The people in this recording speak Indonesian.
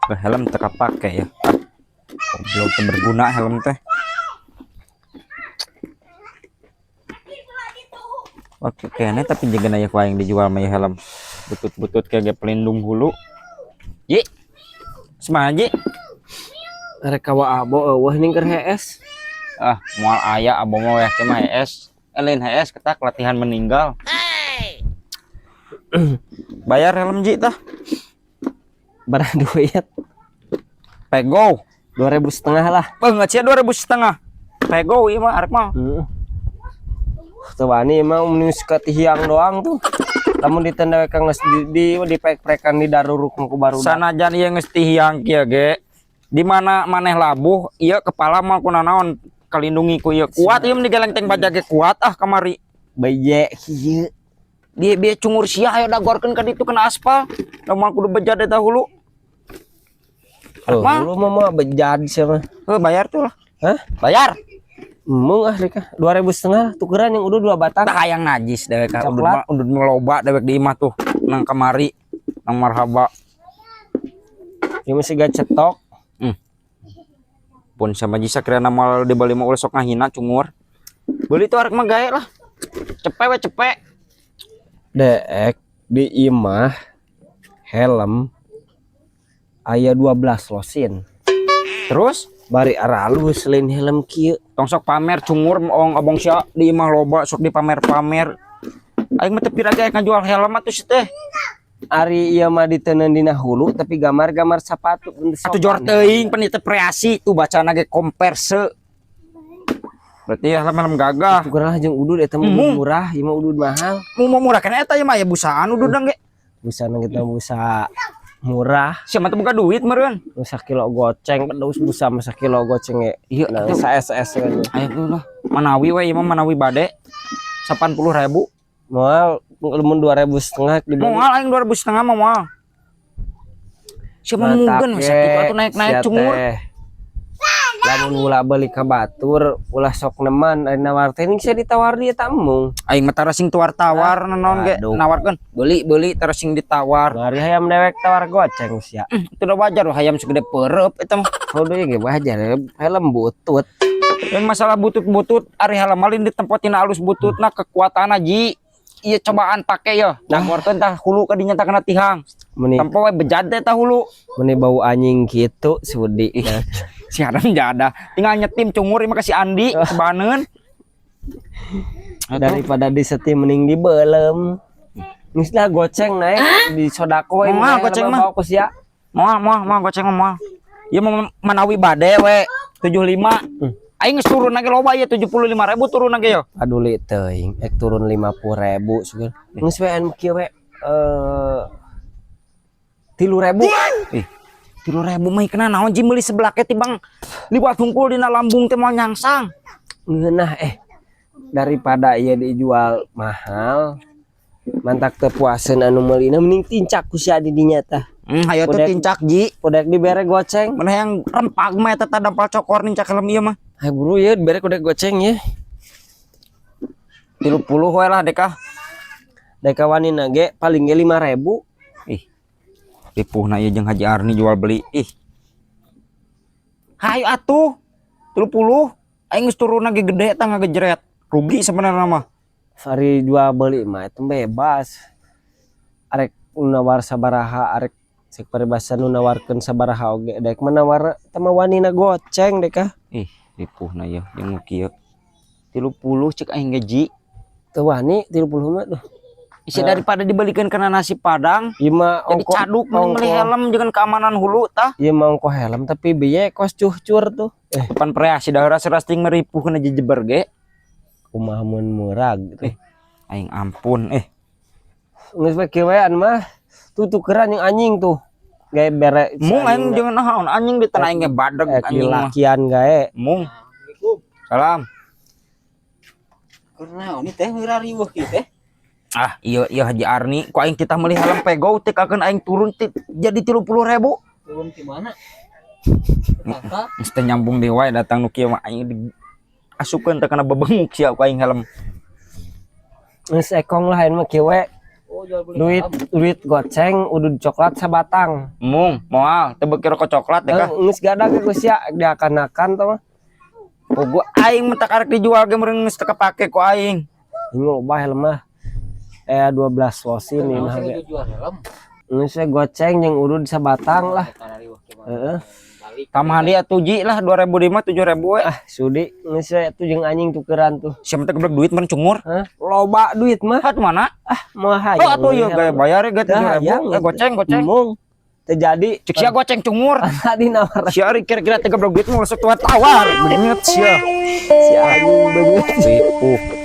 Helm teka pakai ya. Belum berguna helm teh. Oke kayaknya tapi jaga naya yang dijual mah helm butut-butut kayak pelindung hulu. Ji. Semangat Ji. Arek kawa abo eueuh ning keur HS. Ah, moal aya abo mah weh teh mah HS. Lain HS ketak latihan meninggal. Bayar helm Ji tah. Barang duit Pego 2.500 lah. banget sih 2.500. Pego ieu mah arek mah. Tuh bani emang menulis ke tihiang doang tuh. Lamun ditenda ka geus di pek-pekan di daruruk ku baru. Sanajan ieu geus tihiang kieu ge. Di mana maneh labuh ieu kepala mah ku nanaon kalindungi ku ieu. Kuat ieu digelengteng bajage kuat ah kamari. Baye kieu. Dia cungur sia ayo dagorkeun ka ditu kena aspal. Lamun kudu bejad eta hulu. Oh, lu mah bejad siapa? Bayar tuh lah. Hah? Bayar. Mung reka 2.500 tukeran yang udah 2 batang. Tah hayang najis dewek ka Coklat. udud loba dewek di imah tuh nang kamari nang marhaba. Ieu masih gacetok. Pun sama jisa kirana mal dibeli mah ulah sok ngahina cungur. Beli tuh arek mah gae lah. Cepet we cepet. Dek di imah helm aya 12 losin. Terus Bari aralu selain helm kieu. tong sok pamer cungur abong sia di imah loba sok dipamer-pamer. Aing mah teu pirage ngajual helm atuh teh. Ari ieu mah diteuneun dina hulu tapi gambar-gambar sapatu Atuh jor teuing penita kreasi tuh bacana ge komperse. Berarti helm gagah. tukeran jeung udud eta mah udud murah, ieu mah udud mahal. Mau murah kan eta mah ya busaan ududang ge. Busa nang kita busa murah, Sia mah teu boga duit meureun. busa kilo goceng, pedaus busa masa kilo goceng ge. Iya, Nah, atuh. SS we. Ayo dulu lah. Manawi we ieu mah manawi bade. 80.000. Moal lamun 2.500 di Moal aing 2.500 mah moal. Siapa mungkin masa kitu atuh naik-naik cungur. Lamun ulah beli ka batur, ulah sok neman ari nawar teh ning sia ditawar dia tamung. Aing mah tarasing tawar-tawar naon ge Aduh. nawarkeun. Beuli tarasing ditawar. Bari hayam dewek tawar goceng sia. Itu udah wajar hayam segede peureup eta mah. Kudu ge wajar helm butut. Dan masalah butut-butut ari halamalin ditempotin alus bututna kekuatan aji. Iya cobaan pake ya. Dagorkeun tah hulu ka dinya tah kana tihang. Meni Tempo we bejad teh tah hulu. meni bau anjing kitu sudi. Si Adam jada tinggal nyetim cungur mah kasih Andi sebaneun. Daripada disetim mending dibeulem. Geus lah goceng naik di sodako we Moal goceng mah. bawa ku sia. Moal goceng moal. Ieu mah manawi bade we 75. Aing geus turun lagi loba ieu 75.000 turun lagi yo. Aduli teuing ek turun 50.000 sugeun. Geus we anu kieu we 3.000. Ih, 3.000 mah kena naon ji meuli sebelah ke tibang liwat hungkul dina lambung teh moal nyangsang. Ngeunah daripada ieu dijual mahal mantak teu puaseun anu meulina mending tincak ku sia di dinya tah. Hayo teh tincak ji. Kodek dibere goceng. Mana yang rempag mah eta teh dampal cokor nincak helm ieu mah. Hai buru ya bere kodek goceng ya. 30 we lah dekah. Deka wanina ge paling ge 5.000. Ih. Ripuhna ieu jeung Haji Arni jual beli. Ih. Hayu atuh. 30. Aing geus turun lagi gede eta ngagejret. Rugi sebenarnya mah. Hari jual beli mah itu bebas. Arek nawar sabaraha arek cek paribasan nu nawarkeun sabaraha oge dek menawar tama wanina goceng deka. Ih, ripuhna ieu jeung kieu. 30 cek aing gaji. Teu wani 30 mah tuh. Isi daripada dibelikan kena nasi padang. Ieu mah Jadi caduk mending beli helm dengan keamanan hulu tah. Ieu mah ongko helm tapi biaya kos cuhcur tuh. Pan preasi daerah serasting meripuh kena jejeber ge. Kumaha mun murah gitu. Aing ampun Geus we kieuan mah tutukeran yang anjing tuh. Gawe bere mung aing jeung naon anjing di tanah aing ge badeg anjing mah. lakian gae. Mung. Salam. Kurnaon ieu teh heura riweuh kieu teh. Ah, iya Haji Arni, ku aing kita meuli helm pego teh kakeun aing turun jadi 30.000. Turun di mana? Kakak. Geus teh nyambung deui wae datang nu kieu mah aing diasukeun teh kana bebenguk sia ku aing helm. Geus ekong lah mah kieu we. duit goceng udud coklat sabatang. Mung moal teu beuki rokok coklat teh kah. Geus gadag ke Gus ya diakan-akan teh mah. Gua aing mentak arek dijual ge meureun geus teu kapake ku aing. Ini loba helm mah. 12 losin ini mah. Geus goceng jeung udud sabatang lah. Heeh. Tamah dia tuji lah 2005 7.000 we. Ah, sudi geus atuh jeung anjing tukeran tuh. Siapa teh geblek duit meureun cungur. Loba duit mah. Hat mana? Ah, mah hayang. Oh atuh ieu gaya bayar ge 7.000. Goceng. Mung terjadi Cek sia goceng cungur. tadi nawar Si Ari kira-kira teh geblek duit mulu sok tawar. Beungeut sia. si anjing beungeut.